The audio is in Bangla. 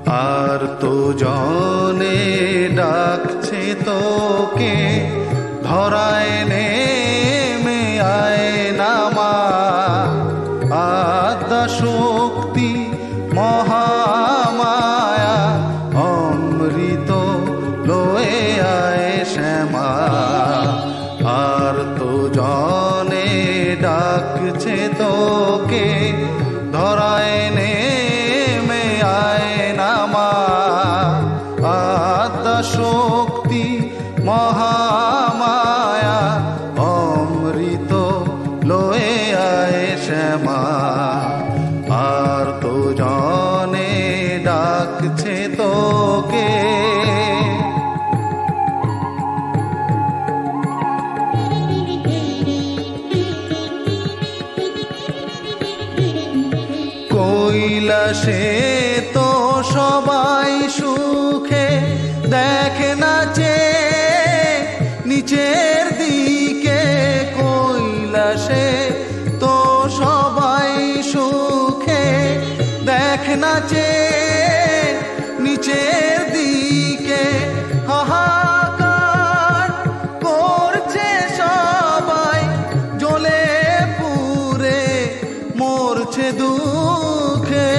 আর তো জনে ডাকছে তোকে, ধরায় নেমে আয় না মা। আদ্যা শক্তি মহামায়া, অমৃত লয়ে আয় শ্যামা। আর তো জনে ডাকছে তোকে, ধরায় নেমে আয় না মা। আদ্যা শক্তি মহামায়া, অমৃত লয়ে আয় শ্যামা। আর তো জনে ডাকছে তোকে। কৈলাসে তো সবাই সুখে, দেখে নাচে নিচের দিকে। কৈলাসে তো সবাই সুখে, দেখে নাচে নিচের দিকে। হাহাকার করছে সবাই, জ্বলে পুড়ে মরছে দুঃখে।